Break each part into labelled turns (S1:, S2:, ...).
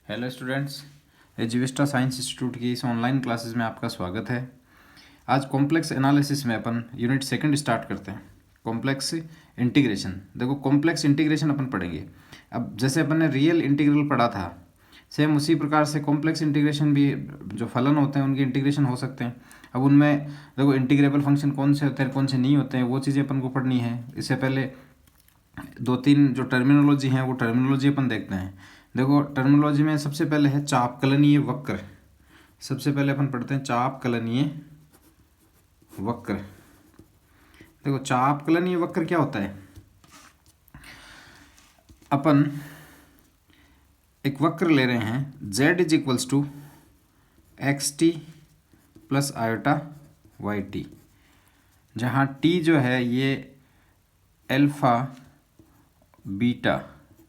S1: Hello students, एजुविस्टा science institute की इस online classes में आपका स्वागत है। आज कॉम्प्लेक्स एनालिसिस में अपन यूनिट सेकंड स्टार्ट करते हैं। Complex integration. देखो, कॉम्प्लेक्स इंटीग्रेशन अपन पढ़ेंगे। अब जैसे अपन ने रियल इंटीग्रल पढ़ा था, सेम उसी प्रकार से कॉम्प्लेक्स इंटीग्रेशन भी जो फलन होते हैं उनके इंटीग्रेशन हो सकते हैं। अब उनमें देखो इंटीग्रेबल फंक्शन कौन से होते हैं कौन से नहीं होते हैं, वो चीज़ें अपन को पढ़नी है। इससे पहले दो तीन जो टर्मिनोलॉजी हैं वो टर्मिनोलॉजी अपन देखते हैं। देखो, टर्मिनोलॉजी में सबसे पहले है चापकलनीय वक्र। सबसे पहले अपन पढ़ते हैं चापकलनीय वक्र। देखो, चापकलनीय वक्र क्या होता है? अपन एक वक्र ले रहे हैं z is equals to x t plus iota y t, जहाँ t जो है ये एल्फा बीटा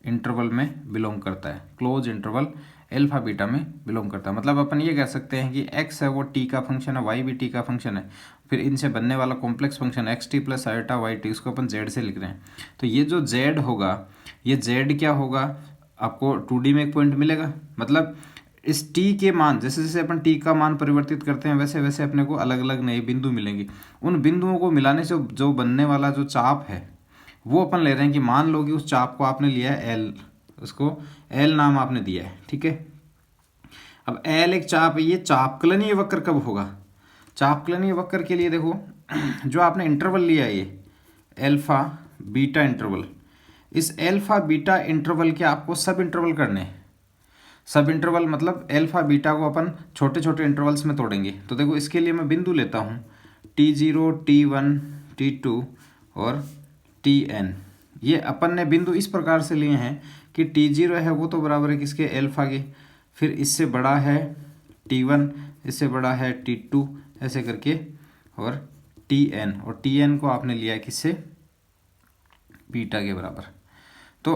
S1: इंटरवल में बिलोंग करता है। क्लोज इंटरवल एल्फा बीटा में बिलोंग करता है। मतलब अपन ये कह सकते हैं कि x है वो t का फंक्शन है, y भी t का फंक्शन है, फिर इनसे बनने वाला complex function x t plus iota y t, उसको अपन z से लिख रहे हैं। तो ये जो z होगा, ये z क्या होगा? आपको 2D में एक पॉइंट मिलेगा। मतलब इस t के मान, जैसे जैसे अपन t का मान परिवर्तित करते हैं वैसे वैसे अपने को अलग अलग नए बिंदु मिलेंगे। उन बिंदुओं को मिलाने से जो बनने वाला जो चाप है वो अपन ले रहे हैं कि मान लो कि उस चाप को आपने लिया है एल, उसको एल नाम आपने दिया है, ठीक है। अब एल एक चाप है, ये चापकलनीय वक्र कब होगा? चापकलनीय वक्र के लिए देखो, जो आपने इंटरवल लिया है ये एल्फा बीटा इंटरवल, इस एल्फा बीटा इंटरवल के आपको सब इंटरवल करने हैं। सब इंटरवल मतलब एल्फा बीटा को अपन छोटे छोटे इंटरवल्स में तोड़ेंगे। तो देखो, इसके लिए मैं बिंदु लेता हूँ T0, T1, T2 और Tn। ये अपन ने बिंदु इस प्रकार से लिए हैं कि T0 है वो तो बराबर है किसके? एल्फा के। फिर इससे बड़ा है T1, इससे बड़ा है T2, ऐसे करके, और Tn, और Tn को आपने लिया है किससे? बीटा के बराबर। तो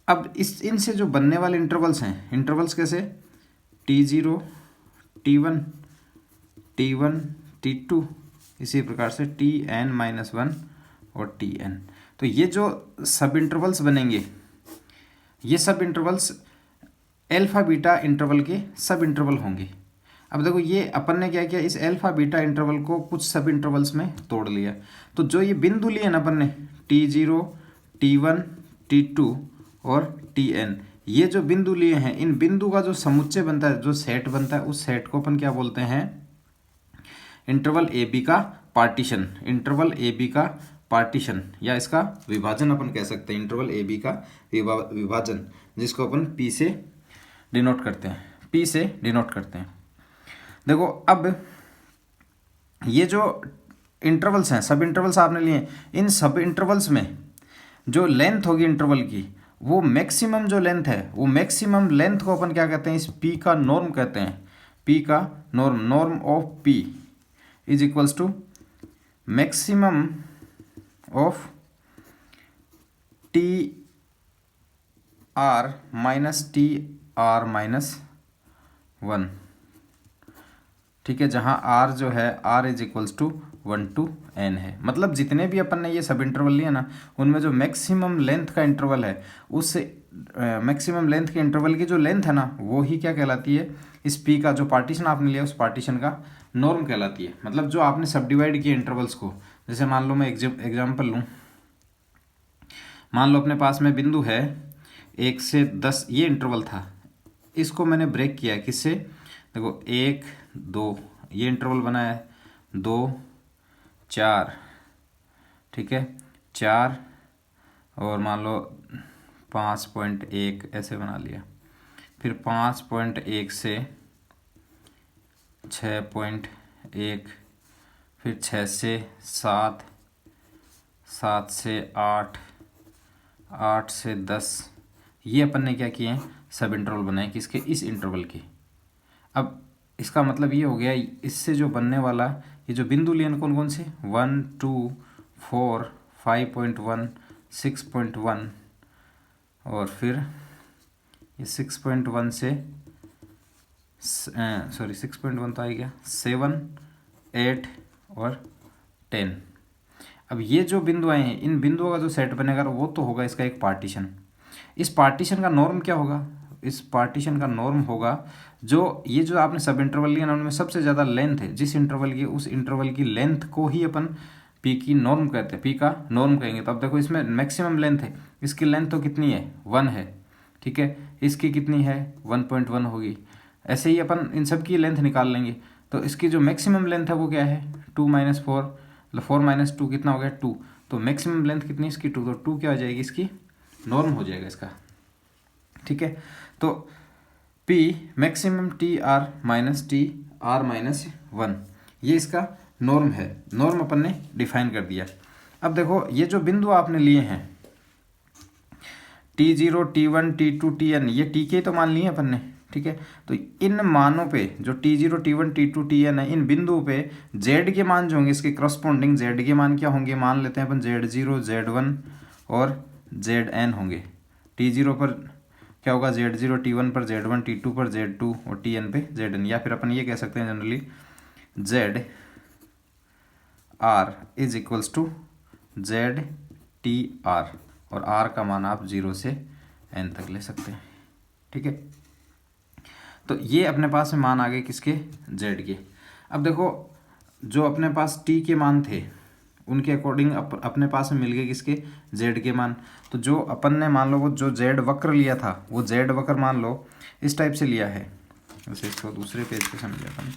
S1: अब इस इनसे जो बनने वाले इंटरवल्स हैं, इंटरवल्स कैसे? T0, T1, T1, T2, इसी प्रकार से Tn-1 और Tn। तो ये जो सब इंटरवल्स बनेंगे, ये सब इंटरवल्स एल्फा बीटा इंटरवल के सब इंटरवल होंगे। अब देखो, ये अपन ने क्या किया, इस एल्फा बीटा इंटरवल को कुछ सब इंटरवल्स में तोड़ लिया। तो जो ये बिंदु लिए ना अपन ने T0, T1, T2 और Tn, ये जो बिंदु लिए हैं, इन बिंदु का जो समुच्चय बनता है, जो सेट बनता है, उस सेट को अपन क्या बोलते हैं? इंटरवल ए बी का पार्टीशन। इंटरवल ए बी का पार्टीशन या इसका विभाजन अपन कह सकते हैं। इंटरवल ए बी का विभाजन, जिसको अपन पी से डिनोट करते हैं, पी से डिनोट करते हैं। देखो, अब ये जो इंटरवल्स हैं, सब इंटरवल्स आपने लिए, इन सब इंटरवल्स में जो लेंथ होगी इंटरवल की, वो मैक्सिमम जो लेंथ है, वो मैक्सिमम लेंथ को अपन क्या कहते हैं? इस पी का नॉर्म कहते हैं। पी का norm, norm of p is equals to maximum of t r minus t r minus 1, ठीक है, जहाँ आर जो है r is equals to 1 to n है। मतलब जितने भी अपन ने ये सब इंटरवल लिए ना, उनमें जो मैक्सिमम लेंथ का इंटरवल है, उस मैक्सिमम लेंथ के इंटरवल की जो लेंथ है ना, वो ही क्या कहलाती है? इस पी का जो पार्टीशन आपने लिया, उस पार्टीशन का नॉर्म कहलाती है। मतलब जो आपने सब डिवाइड किए इंटरवल्स को, जैसे मान लो मैं एग्जाम्पल लूँ, मान लो अपने पास में बिंदु है 1 से 10, ये इंटरवल था, इसको मैंने ब्रेक किया किससे? देखो, 1, 2, ये इंटरवल बना है, 2, 4, ठीक है, 4, और मान लो 5.1 ऐसे बना लिया। फिर 5.1 से 6.1, फिर 6 से 7, 7 से 8, 8 से 10, ये अपन ने क्या किए हैं? सब इंटरवल बनाए किसके? इस इंटरवल के। अब इसका मतलब ये हो गया, इससे जो बनने वाला ये जो बिंदु लिए कौन कौन से? 1, 2, 4, 5.1, 6.1, और फिर ये 6.1 से सॉरी 6.1 तो आ गया, 7, 8 और 10। अब ये जो बिंदु आए हैं, इन बिंदुओं का जो सेट बनेगा वो तो होगा इसका एक पार्टीशन। इस पार्टीशन का नॉर्म क्या होगा? इस पार्टीशन का नॉर्म होगा, जो ये जो आपने सब इंटरवल लिया ना उनमें सबसे ज़्यादा लेंथ है जिस इंटरवल की, उस इंटरवल की लेंथ को ही अपन पी की नॉर्म कहते हैं, पी का नॉर्म कहेंगे। तो अब देखो इसमें मैक्सिमम लेंथ है, इसकी लेंथ तो कितनी है 1 है, ठीक है, इसकी कितनी है 1.1 होगी। ऐसे ही अपन इन सब की लेंथ निकाल लेंगे। तो इसकी जो मैक्सिमम लेंथ है वो क्या है 2 - 4, मतलब 4 - 2 कितना हो गया 2। तो मैक्सिमम लेंथ कितनी इसकी 2, तो 2 क्या हो जाएगी इसकी नॉर्म हो जाएगा इसका, ठीक है। तो P मैक्सिमम TR-1 ये इसका नॉर्म है, नॉर्म अपन ने डिफाइन कर दिया। अब देखो ये जो बिंदु आपने लिए हैं T0, T1, T2, Tn, ये टी के तो मान लिए अपन ने, ठीक है। तो इन मानों पे जो T0, T1, T2, Tn है, इन बिंदुओं पे Z के मान जो होंगे इसके करस्पॉन्डिंग Z के मान क्या होंगे, मान लेते हैं अपन Z0, Z1 और Zn होंगे। T0 पर क्या होगा Z0, T1 पर Z1, T2 पर Z2 और Tn पे Zn, या फिर अपन ये कह सकते हैं generally Z R is equals to ZTR, और R का मान आप 0 से n तक ले सकते हैं, ठीक है। तो ये अपने पास में मान आ गए किसके Z के। अब देखो जो अपने पास T के मान थे उनके अकॉर्डिंग अपने पास में मिल गए किसके Z के मान। तो जो अपन ने मान लो वो जो Z वक्र लिया था वो Z वक्र मान लो इस टाइप से लिया है, वैसे इसको दूसरे पेज पे समझे अपन,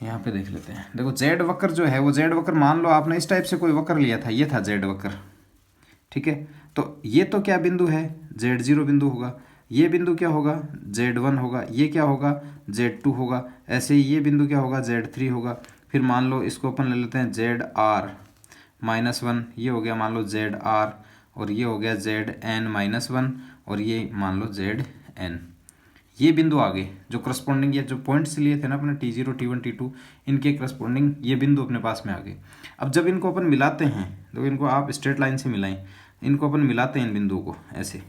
S1: यहाँ पे देख लेते हैं। देखो Z वक्र जो है वो Z वक्र मान लो आपने इस टाइप से कोई वक्र लिया था, ये था Z वक्र, ठीक है। तो ये तो क्या बिंदु है Z0 बिंदु होगा, ये बिंदु क्या होगा Z1 होगा, ये क्या होगा Z2 होगा, ऐसे ही ये बिंदु क्या होगा Z3 होगा। फिर मान लो इसको अपन ले लेते हैं ZR-1, ये हो गया मान लो ZR, और ये हो गया Zn-1, और ये मान लो Zn। ये बिंदु आ गए जो करस्पॉन्डिंग, ये जो पॉइंट्स लिए थे ना अपने T0, T1, T2, इनके करस्पॉन्डिंग ये बिंदु अपने पास में आ गए। अब जब इनको अपन मिलाते हैं, तो इनको आप स्ट्रेट लाइन से मिलाएं, इनको अपन मिलाते हैं इन बिंदुओं को ऐसे,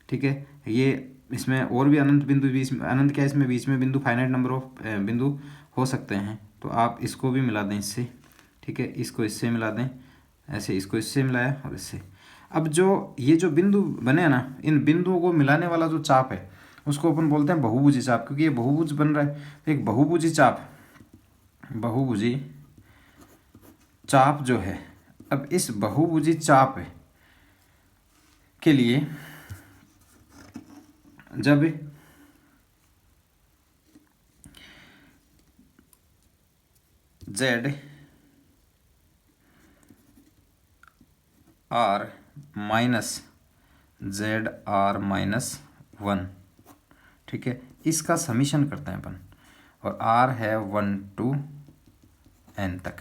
S1: ठीक है। ये इसमें और भी अनंत बिंदु बीच में, अनंत क्या इसमें बीच में बिंदु, फाइनाइट नंबर ऑफ बिंदु हो सकते हैं। तो आप इसको भी मिला दें इससे, ठीक है, इसको इससे मिला दें ऐसे, इसको इससे मिलाया और इससे। अब जो ये जो बिंदु बने हैं ना, इन बिंदुओं को मिलाने वाला जो चाप है उसको अपन बोलते हैं बहुभुजी चाप, क्योंकि ये बहुभुज बन रहा है। एक बहुभुजी चाप, बहुभुजी चाप जो है, अब इस बहुभुजी चाप के लिए जब ZR-1, ठीक है, इसका समीशन करते हैं अपन, और R है 1 to n तक।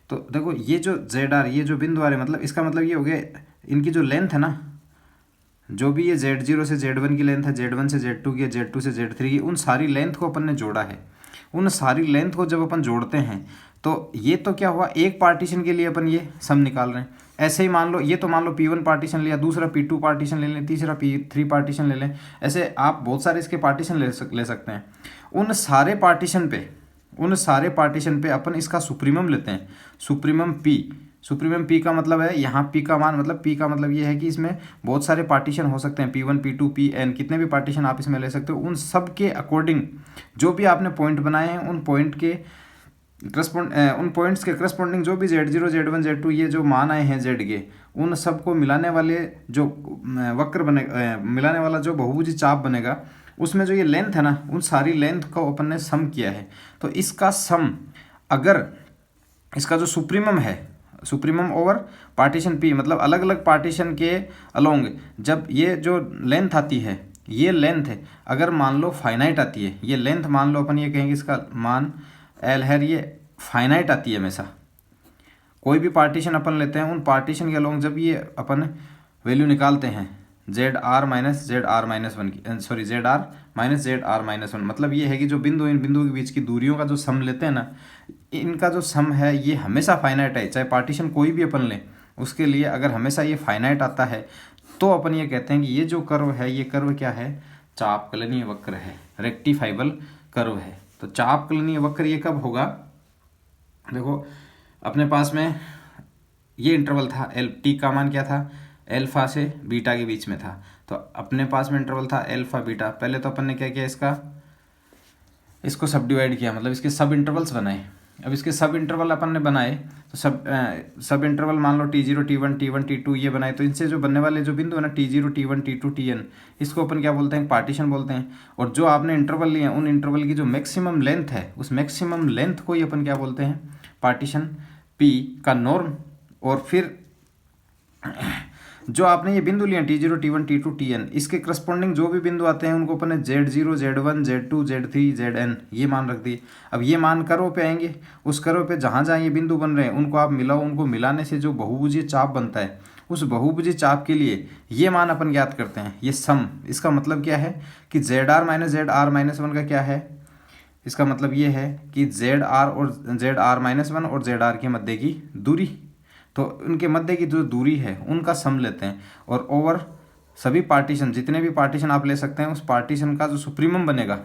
S1: तो देखो ये जो ZR, ये जो बिंदु आ रहे, मतलब इसका मतलब ये हो गया इनकी जो लेंथ है ना, जो भी ये Z0 से Z1 की लेंथ है, Z1 से Z2 की, Z2 से Z3 की, उन सारी लेंथ को अपन ने जोड़ा है। उन सारी लेंथ को जब अपन जोड़ते हैं तो ये तो क्या हुआ, एक पार्टीशन के लिए अपन ये सम निकाल रहे हैं। ऐसे ही मान लो ये तो मान लो P1 पार्टीशन लिया, दूसरा P2 पार्टीशन ले लें, तीसरा P3 पार्टीशन ले लें, ऐसे आप बहुत सारे इसके पार्टीशन ले सकते हैं। उन सारे पार्टीशन पे अपन इसका सुप्रीमम लेते हैं, सुप्रीमम P का मतलब है यहाँ P का मान, मतलब P का मतलब ये है कि इसमें बहुत सारे पार्टीशन हो सकते हैं, P1, P2, Pn, कितने भी पार्टीशन आप इसमें ले सकते हो। उन सब के अकॉर्डिंग जो भी आपने पॉइंट बनाए हैं उन पॉइंट्स के करस्पॉन्डिंग जो भी Z0, Z1, Z2 ये जो मान आए हैं Z के, उन सबको मिलाने वाले जो वक्र बने, मिलाने वाला जो बहुभुजी चाप बनेगा, उसमें जो ये लेंथ है ना, उन सारी लेंथ को अपन ने सम किया है। तो इसका सम, अगर इसका जो सुप्रीमम है, सुप्रीमम ओवर पार्टीशन P, मतलब अलग अलग पार्टीशन के अलोंग जब ये जो लेंथ आती है, ये लेंथ है अगर मान लो फाइनाइट आती है, ये लेंथ मान लो अपन ये कहेंगे इसका मान L है, ये फाइनाइट आती है हमेशा। कोई भी पार्टीशन अपन लेते हैं, उन पार्टीशन के अलोंग जब ये अपन वैल्यू निकालते हैं ZR-1 की, सॉरी ZR-1, मतलब ये है कि जो बिंदु, इन बिंदुओं के बीच की दूरियों का जो सम लेते हैं ना, इनका जो सम है ये हमेशा फाइनाइट है। चाहे पार्टीशन कोई भी अपन लें, उसके लिए अगर हमेशा ये फाइनाइट आता है तो अपन ये कहते हैं कि ये जो कर्व है, ये कर्व क्या है, चापकलनीय वक्र है, रेक्टिफाइबल कर्व है। तो चापकलनीय वक्र ये कब होगा, देखो अपने पास में ये इंटरवल था L, T का मान क्या था, अल्फा से बीटा के बीच में था। तो अपने पास में इंटरवल था अल्फा बीटा। पहले तो अपन ने क्या किया, इसको सब डिवाइड किया, मतलब इसके सब इंटरवल्स बनाए। अब इसके सब इंटरवल अपन ने बनाए तो सब इंटरवल मान लो T0 T1 T1 T2 ये बनाए। तो इनसे जो बनने वाले जो बिंदु है ना T0 T1 T2 Tn, इसको अपन क्या बोलते हैं, पार्टीशन बोलते हैं। और जो आपने इंटरवल लिए उन इंटरवल की जो मैक्सिमम लेंथ है उस मैक्सिमम लेंथ को ही अपन क्या बोलते हैं, पार्टीशन P का नॉर्म। और फिर जो आपने ये बिंदु लिए T0 T1 T2 Tn, इसके करस्पॉन्डिंग जो भी बिंदु आते हैं उनको अपन ने Z0 Z1 Z2 Z3 Zn ये मान रख दिए। अब ये मान कर्व पे आएंगे, उस कर्व पे जहाँ जहाँ ये बिंदु बन रहे हैं उनको आप मिलाओ, उनको मिलाने से जो बहुभुजीय चाप बनता है उस बहुभुजीय चाप के लिए ये मान अपन ज्ञात करते हैं, ये सम। इसका मतलब क्या है कि ZR-ZR-1 का क्या है, इसका मतलब ये है कि ZR और ZR-1 और ZR के मध्य की दूरी, तो उनके मध्य की जो दूरी है उनका सम लेते हैं। और ओवर सभी पार्टीशन, जितने भी पार्टीशन आप ले सकते हैं, उस पार्टीशन का जो सुप्रीमम बनेगा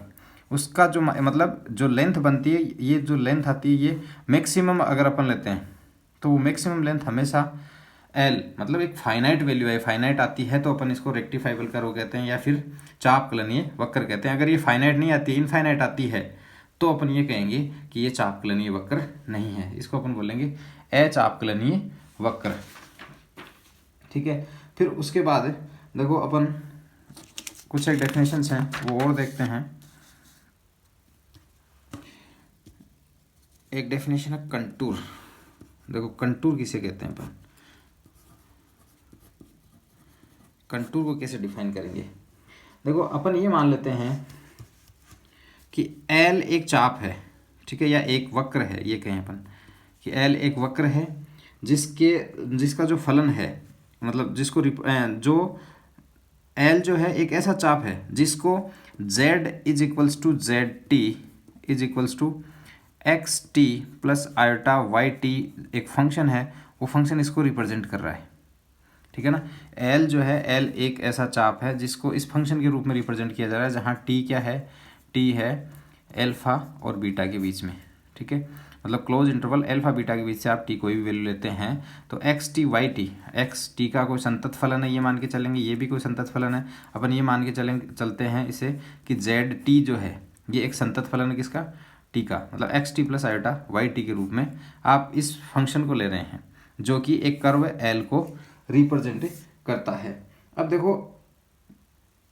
S1: उसका जो मतलब जो लेंथ बनती है, ये जो लेंथ आती है ये मैक्सिमम अगर अपन लेते हैं तो वो मैक्सिमम लेंथ हमेशा एल, मतलब एक फाइनाइट वैल्यू है, फाइनाइट आती है तो अपन इसको रेक्टिफाइबल कर्व कहते हैं या फिर चापकलनीय वक्र कहते हैं। अगर ये फाइनाइट नहीं आती, इनफाइनाइट आती है, तो अपन ये कहेंगे कि ये चापकलनीय वक्र नहीं है, इसको अपन बोलेंगे अचापकलनीय वक्र। ठीक है, फिर उसके बाद देखो अपन कुछ एक डेफिनेशंस हैं वो और देखते हैं। एक डेफिनेशन है कंटूर। देखो कंटूर किसे कहते हैं, अपन कंटूर को कैसे डिफाइन करेंगे। देखो अपन ये मान लेते हैं कि एल एक चाप है, ठीक है, या एक वक्र है, ये कहें अपन कि एल एक वक्र है जिसका जो फलन है, मतलब जिसको जो एल जो है एक ऐसा चाप है जिसको z is equals to ZT is equals to XT plus iota YT एक फंक्शन है, वो फंक्शन इसको रिप्रेजेंट कर रहा है। ठीक है ना, एल जो है, एल एक ऐसा चाप है जिसको इस फंक्शन के रूप में रिप्रेजेंट किया जा रहा है, जहाँ टी क्या है, टी है अल्फा और बीटा के बीच में। ठीक है, मतलब क्लोज इंटरवल अल्फा बीटा के बीच से आप टी कोई भी वैल्यू लेते हैं तो XT YT, एक्स टी का कोई संतत फलन है ये मान के चलेंगे, ये भी कोई संतत फलन है, अपन ये मान के चलते हैं इसे कि ZT जो है ये एक संतत फलन है किसका, टी का, मतलब XT प्लस आयोटा YT के रूप में आप इस फंक्शन को ले रहे हैं जो कि एक कर्व एल को रिप्रेजेंट करता है। अब देखो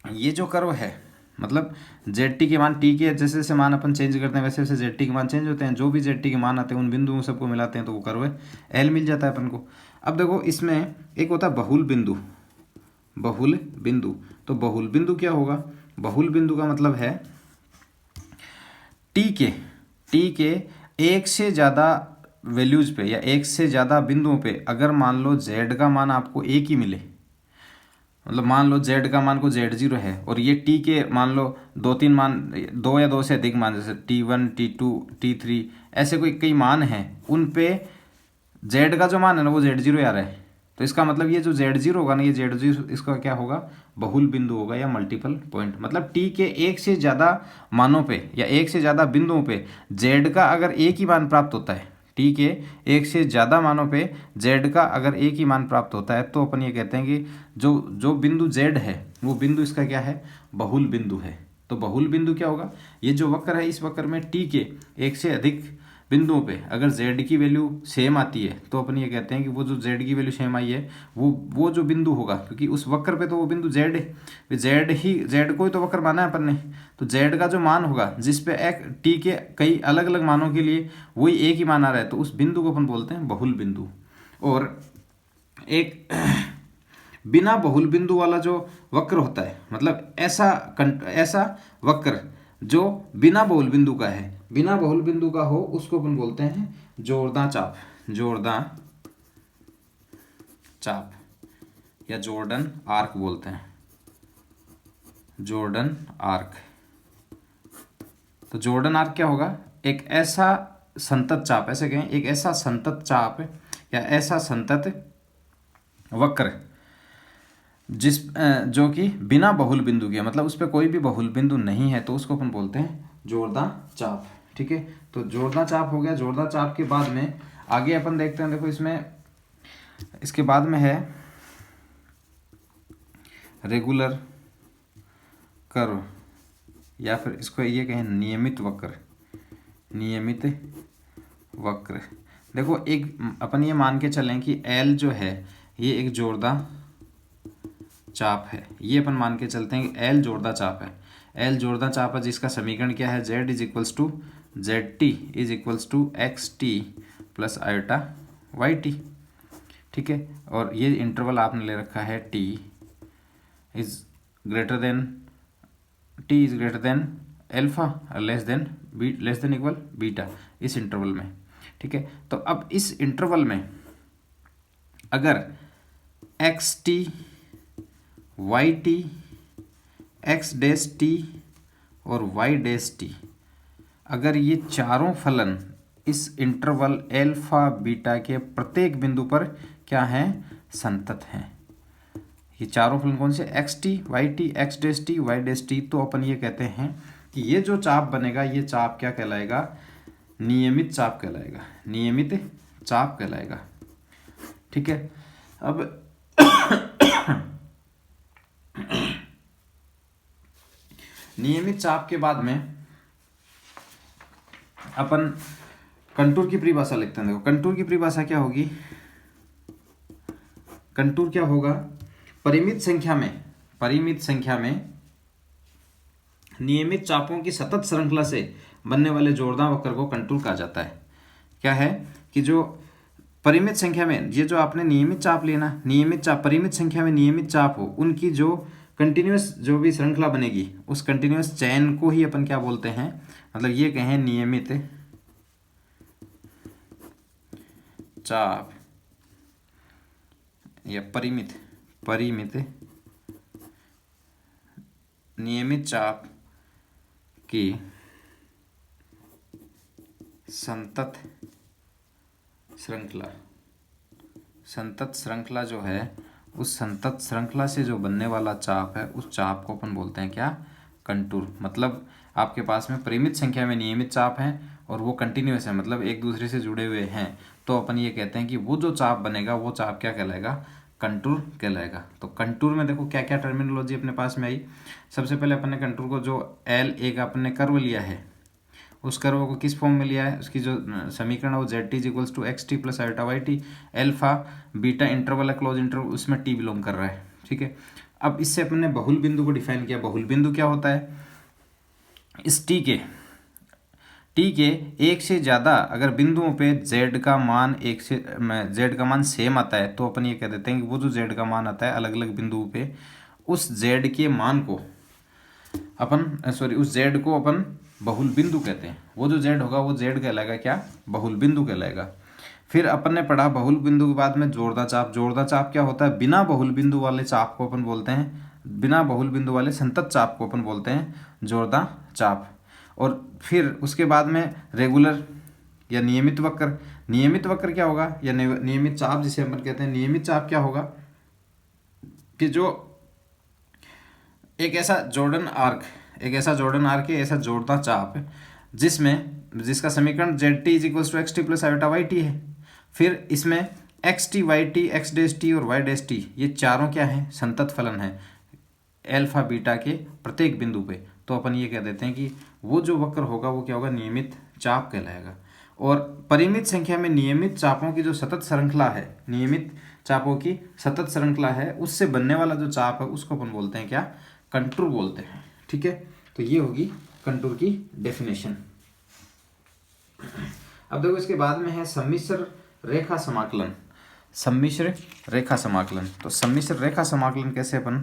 S1: ये जो कर्व है, मतलब ZT के मान, टी के जैसे जैसे मान अपन चेंज करते हैं वैसे वैसे ZT के मान चेंज होते हैं, जो भी ZT के मान आते हैं उन बिंदुओं सबको मिलाते हैं तो वो कर्व एल मिल जाता है अपन को। अब देखो इसमें एक होता है बहुल बिंदु, बहुल बिंदु। तो बहुल बिंदु क्या होगा, बहुल बिंदु का मतलब है टी के एक से ज़्यादा वैल्यूज पे या एक से ज़्यादा बिंदुओं पे अगर मान लो Z का मान आपको एक ही मिले, मतलब मान लो Z का मान को Z0 है और ये T के मान लो दो तीन मान, दो या दो से अधिक मान, जैसे T1 T2 T3 ऐसे कोई कई मान हैं, उन पे Z का जो मान है ना वो Z0 आ रहा है, तो इसका मतलब ये जो Z0 होगा ना, ये Z0 इसका क्या होगा, बहुल बिंदु होगा या मल्टीपल पॉइंट। मतलब T के एक से ज़्यादा मानों पे या एक से ज़्यादा बिंदुओं पे Z का अगर एक ही मान प्राप्त होता है, टी के एक से ज़्यादा मानों पे Z का अगर एक ही मान प्राप्त होता है तो अपन ये कहते हैं कि जो बिंदु Z है वो बिंदु इसका क्या है, बहुल बिंदु है। तो बहुल बिंदु क्या होगा, ये जो वक्र है इस वक्र में टी के एक से अधिक बिंदुओं पे अगर Z की वैल्यू सेम आती है तो अपन ये कहते हैं कि वो जो Z की वैल्यू सेम आई है वो जो बिंदु होगा, क्योंकि उस वक्र पे तो वो बिंदु Z है, Z को ही तो वक्र माना है अपन ने, तो Z का जो मान होगा जिस पे एक टी के कई अलग अलग मानों के लिए वही एक ही मान आ रहा है, तो उस बिंदु को अपन बोलते हैं बहुल बिंदु। और एक बिना बहुल बिंदु वाला जो वक्र होता है, मतलब ऐसा वक्र जो बिना बहुल बिंदु का है, बिना बहुल बिंदु का हो, उसको अपन बोलते हैं जोरदार चाप, जोरदार चाप या जॉर्डन आर्क बोलते हैं, जॉर्डन आर्क। तो जॉर्डन आर्क क्या होगा, एक ऐसा संतत चाप, ऐसे कहें एक ऐसा संतत चाप या ऐसा संतत वक्र जो कि बिना बहुल बिंदु के, मतलब उस पर कोई भी बहुल बिंदु नहीं है, तो उसको अपन बोलते हैं जोरदार चाप। ठीक है, तो जोरदार चाप हो गया। जोरदार चाप के बाद में आगे अपन देखते हैं, देखो इसमें इसके बाद में है रेगुलर कर्व, या फिर इसको ये कहें नियमित वक्र, नियमित वक्र। देखो एक अपन ये मान के चलें कि एल जो है ये एक जोरदार चाप है, ये अपन मान के चलते हैं कि एल जोरदार चाप है। एल जोरदार चाप है जिसका समीकरण क्या है, z is equals to z t is equals to x t plus iota y t. ठीक है, और ये इंटरवल आपने ले रखा है t is greater than, t is greater than alpha less than equal beta, इस इंटरवल में। ठीक है, तो अब इस इंटरवल में अगर x t y t x dash t और वाई डैश टी, अगर ये चारों फलन इस इंटरवल एल्फा बीटा के प्रत्येक बिंदु पर क्या हैं, संतत हैं। ये चारों फलन कौन से, x t y t x dash t y dash t, तो अपन ये कहते हैं कि ये जो चाप बनेगा ये चाप क्या कहलाएगा, नियमित चाप कहलाएगा, नियमित चाप कहलाएगा। ठीक है, अब नियमित चाप के बाद में अपन कंटूर की परिभाषा लिखते हैं। देखो कंटूर की परिभाषा क्या होगी, कंटूर क्या होगा, परिमित संख्या में नियमित चापों की सतत श्रृंखला से बनने वाले जोरदार वक्र को कंटूर कहा जाता है। क्या है कि जो परिमित संख्या में, ये जो आपने नियमित चाप लेना, नियमित चाप परिमित संख्या में नियमित चाप हो, उनकी जो कंटिन्यूस जो भी श्रृंखला बनेगी उस कंटिन्यूस चैन को ही अपन क्या बोलते हैं, मतलब ये कहें नियमित चाप या परिमित नियमित चाप की संतत श्रृंखला जो है, उस संतत श्रृंखला से जो बनने वाला चाप है उस चाप को अपन बोलते हैं क्या, कंटूर। मतलब आपके पास में परिमित संख्या में नियमित चाप हैं और वो कंटिन्यूस है, मतलब एक दूसरे से जुड़े हुए हैं, तो अपन ये कहते हैं कि वो जो चाप बनेगा वो चाप क्या कहलाएगा, कंटूर कहलाएगा। तो कंटूर में देखो क्या क्या टर्मिनोलॉजी अपने पास में आई। सबसे पहले अपन ने कंटूर को जो एल एक अपन ने कर्व लिया है, उस कर्व को किस फॉर्म में लिया है, उसकी जो समीकरण है वो z t is equals to x t plus iota y t, alpha beta interval है, क्लोज इंटरवल, उसमें टी बिलोंग कर रहा है। ठीक है, अब इससे अपन ने बहुल बिंदु को डिफाइन किया। बहुल बिंदु क्या होता है, इस टी के एक से ज़्यादा अगर बिंदुओं पे z का मान z का मान सेम आता है तो अपन ये कह देते हैं कि वो जो z का मान आता है अलग अलग बिंदुओं पे, उस z के मान को उस z को अपन बहुल बिंदु कहते हैं। वो जो z होगा वो z कहलाएगा क्या, बहुल बिंदु कहलाएगा। फिर अपन ने पढ़ा बहुल बिंदु के बाद में जोरदार चाप। जोरदार चाप क्या होता है, बिना बहुल बिंदु वाले चाप को अपन बोलते हैं, बिना बहुल बिंदु वाले संतत चाप को अपन बोलते हैं जोरदार चाप। और फिर उसके बाद में रेगुलर या नियमित वक्र। नियमित वक्र क्या होगा, या नियमित चाप जिसे अपन कहते हैं, नियमित चाप क्या होगा कि जो एक ऐसा जॉर्डन आर्क है, ऐसा जोरदार चाप जिसका समीकरण z t is equals to x t plus iota y t है। फिर इसमें x t y t x dash t और वाई डैश टी ये चारों क्या हैं, संतत फलन है एल्फा बीटा के प्रत्येक बिंदु पे। तो अपन ये कह देते हैं कि वो जो वक्र होगा वो क्या होगा, नियमित चाप कहलाएगा। और परिमित संख्या में नियमित चापों की जो सतत श्रृंखला है, नियमित चापों की सतत श्रृंखला है, उससे बनने वाला जो चाप है उसको अपन बोलते हैं क्या, कंटूर बोलते हैं। ठीक है, तो ये होगी कंटूर की डेफिनेशन। अब देखो इसके बाद में है सम्मिश्र रेखा समाकलन। सम्मिश्र रेखा समाकलन, तो सम्मिश्र रेखा समाकलन कैसे अपन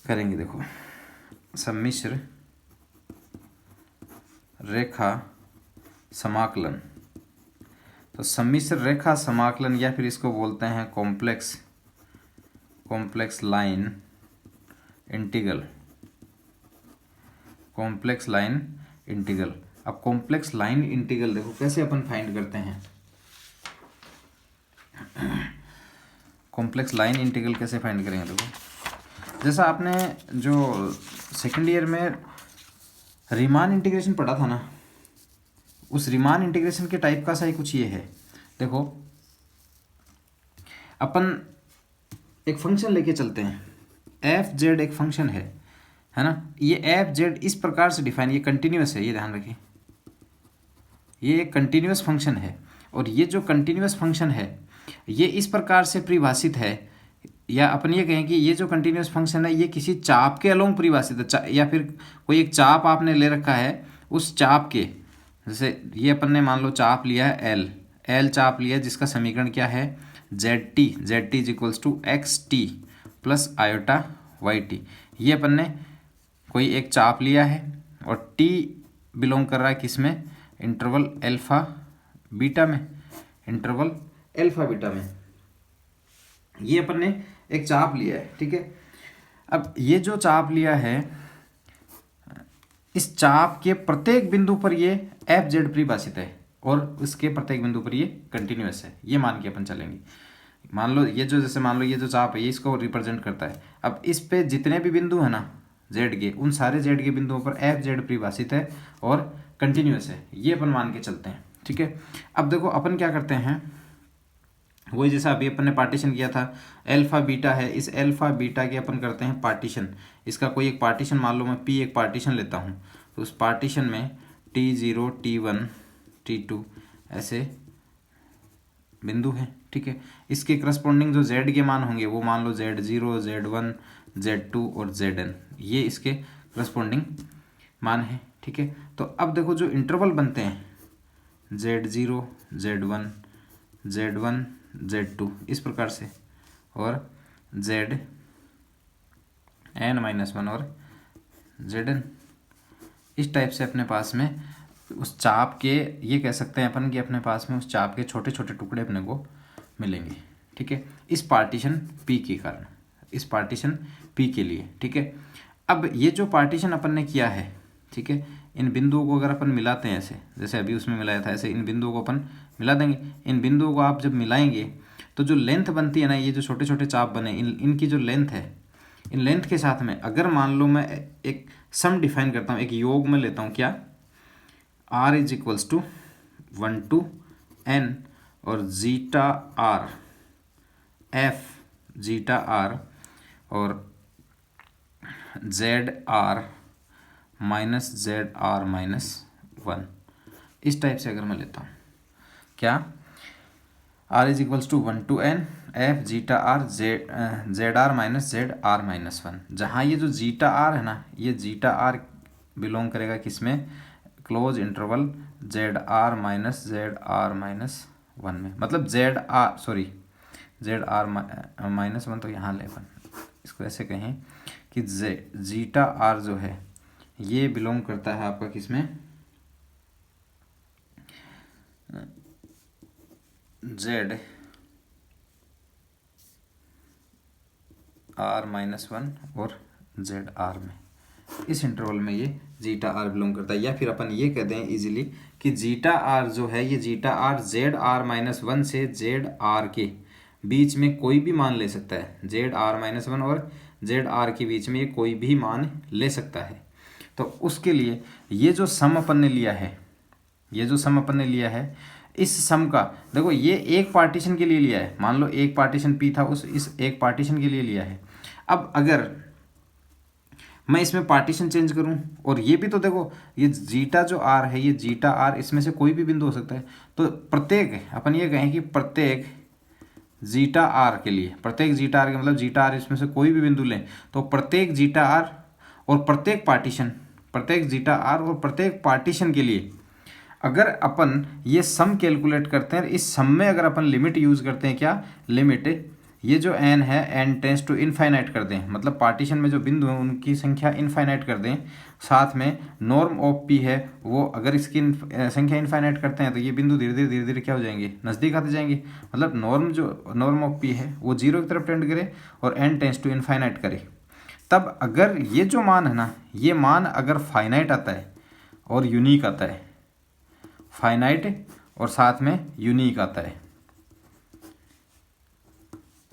S1: करेंगे, देखो सम्मिश्र रेखा समाकलन। तो सम्मिश्र रेखा समाकलन या फिर इसको बोलते हैं complex line integral, complex line integral. अब कॉम्प्लेक्स लाइन इंटीग्रल देखो कैसे अपन फाइंड करते हैं, कॉम्प्लेक्स लाइन इंटीग्रल कैसे फाइंड करेंगे। देखो जैसा आपने जो सेकेंड ईयर में रीमान इंटीग्रेशन पढ़ा था ना, उस रीमान इंटीग्रेशन के टाइप का सा ही कुछ ये है। देखो अपन एक फंक्शन लेके चलते हैं, एफ जेड एक फंक्शन है ना, ये एफ जेड इस प्रकार से डिफाइन, ये कंटिन्यूस है, ये ध्यान रखिए, ये एक कंटिन्यूस फंक्शन है। और ये जो कंटिन्यूस फंक्शन है ये इस प्रकार से परिभाषित है, या अपन ये कहें कि ये जो कंटिन्यूस फंक्शन है ये किसी चाप के अलोंग परिभाषित है, या फिर कोई एक चाप आपने ले रखा है, उस चाप के, जैसे ये अपन ने मान लो चाप लिया है एल चाप लिया है, जिसका समीकरण क्या है, z t is equals to x t plus iota y t. ये अपन ने कोई एक चाप लिया है और टी बिलोंग कर रहा है किस में, इंटरवल अल्फा बीटा में, इंटरवल अल्फा बीटा में ये अपन ने एक चाप लिया है, ठीक है। अब ये जो चाप लिया है, इस चाप के प्रत्येक बिंदु पर ये एफ जेड परिभाषित है और उसके प्रत्येक बिंदु पर ये कंटिन्यूस है, ये मान के अपन चलेंगे। मान लो ये जो, जैसे मान लो ये जो चाप है ये इसको रिप्रेजेंट करता है। अब इस पे जितने भी बिंदु है ना जेड के, उन सारे जेड के बिंदुओं पर एफ जेड परिभाषित है और कंटिन्यूस है, ये अपन मान के चलते हैं, ठीक है। अब देखो अपन क्या करते हैं, वही जैसा अभी अपन ने पार्टीशन किया था, अल्फा बीटा है, इस अल्फा बीटा के अपन करते हैं पार्टीशन। इसका कोई एक पार्टीशन मान लो मैं पी एक पार्टीशन लेता हूँ, तो उस पार्टीशन में T0 T1 T2 ऐसे बिंदु हैं, ठीक है। इसके करस्पॉन्डिंग जो z के मान होंगे वो मान लो Z0 Z1 Z2 और Zn, ये इसके करस्पॉन्डिंग मान है, ठीक है। तो अब देखो जो इंटरवल बनते हैं Z0 Z1 Z1 Z2 इस प्रकार से, और Zn -1 और Zn इस टाइप से अपने पास में उस चाप के, ये कह सकते हैं अपन कि अपने पास में उस चाप के छोटे छोटे टुकड़े अपने को मिलेंगे, ठीक है, इस पार्टीशन P के कारण, इस पार्टीशन P के लिए, ठीक है। अब ये जो पार्टीशन अपन ने किया है, ठीक है, इन बिंदुओं को अगर अपन मिलाते हैं ऐसे, जैसे अभी उसमें मिलाया था, ऐसे इन बिंदुओं को अपन मिला देंगे। इन बिंदुओं को आप जब मिलाएंगे तो जो लेंथ बनती है ना, ये जो छोटे छोटे चाप बने, इनकी जो लेंथ है, इन लेंथ के साथ में अगर मान लो मैं एक सम डिफाइन करता हूँ, एक योग में लेता हूँ, क्या, R is equals to 1 to n और zeta r, f zeta are और जेड आर -1, इस टाइप से अगर मैं लेता हूँ, क्या, R is equals to 1 to n F zeta r z r -1, जहाँ ये जो जीटा आर है ना, ये जीटा आर बिलोंग करेगा किसमें, क्लोज इंटरवल जेड आर -1 में, मतलब जेड आर -1, तो यहाँ ले अपन इसको ऐसे कहें कि जीटा आर जो है ये बिलोंग करता है आपका किसमें, जेड आर -1 और जेड आर में, इस इंटरवल में ये जीटा आर बिलोंग करता है। या फिर अपन ये कह दें इजीली कि जीटा आर जो है, ये जीटा आर जेड आर -1 से जेड आर के बीच में कोई भी मान ले सकता है, जेड आर -1 और जेड आर के बीच में ये कोई भी मान ले सकता है। तो उसके लिए ये जो सम अपन ने लिया है, ये जो सम अपन ने लिया है, इस सम का देखो ये एक पार्टीशन के लिए लिया है, मान लो एक पार्टीशन पी था, इस एक पार्टीशन के लिए लिया है। अब अगर मैं इसमें पार्टीशन चेंज करूं, और ये भी तो देखो, ये जीटा जो आर है, ये जीटा आर इसमें से कोई भी बिंदु हो सकता है, तो प्रत्येक, अपन ये कहें कि प्रत्येक जीटा आर के लिए, प्रत्येक जीटा आर के मतलब जीटा आर इसमें से कोई भी बिंदु लें, तो प्रत्येक जीटा आर और प्रत्येक पार्टीशन, प्रत्येक जीटा आर और प्रत्येक पार्टीशन के लिए अगर अपन ये सम कैलकुलेट करते हैं, इस सम में अगर अपन लिमिट यूज़ करते हैं, क्या लिमिट, ये जो n है n टेंस टू इनफाइनाइट कर दें, मतलब पार्टीशन में जो बिंदु हैं उनकी संख्या इनफाइनाइट कर दें, साथ में नॉर्म ऑफ p है वो, अगर इसकी संख्या इनफाइनाइट करते हैं तो ये बिंदु धीरे धीरे क्या हो जाएंगे, नज़दीक आते जाएंगे। मतलब नॉर्म ऑफ p है वो 0 की तरफ टेंड करे और n टेंस टू इनफाइनाइट करे, तब अगर ये जो मान है ना, ये मान अगर फाइनाइट आता है और यूनिक आता है, फाइनाइट और साथ में यूनिक आता है,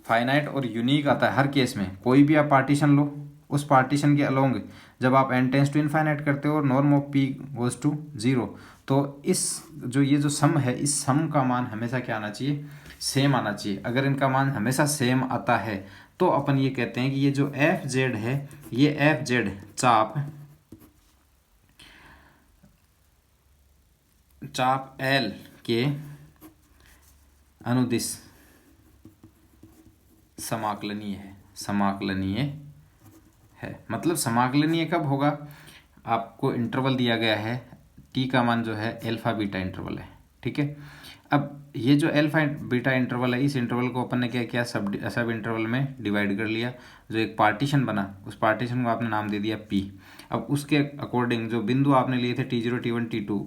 S1: फाइनाइट और यूनिक आता है हर केस में, कोई भी आप पार्टीशन लो, उस पार्टीशन के अलोंग जब आप n टेंस टू इनफाइनाइट करते हो और norm of p goes to 0, तो इस जो ये जो सम है, इस सम का मान हमेशा क्या आना चाहिए, सेम आना चाहिए। अगर इनका मान हमेशा सेम आता है तो अपन ये कहते हैं कि ये जो एफ जेड है, ये एफ जेड चाप एल के अनुदिश समाकलनीय है। मतलब समाकलनीय कब होगा, आपको इंटरवल दिया गया है, टी का मान जो है अल्फा बीटा इंटरवल है, ठीक है। अब ये जो अल्फा बीटा इंटरवल है, इस इंटरवल को अपन ने क्या किया, सब इंटरवल में डिवाइड कर लिया, जो एक पार्टीशन बना उस पार्टीशन को आपने नाम दे दिया पी। अब उसके अकॉर्डिंग जो बिंदु आपने लिए थे T0 T1 T2,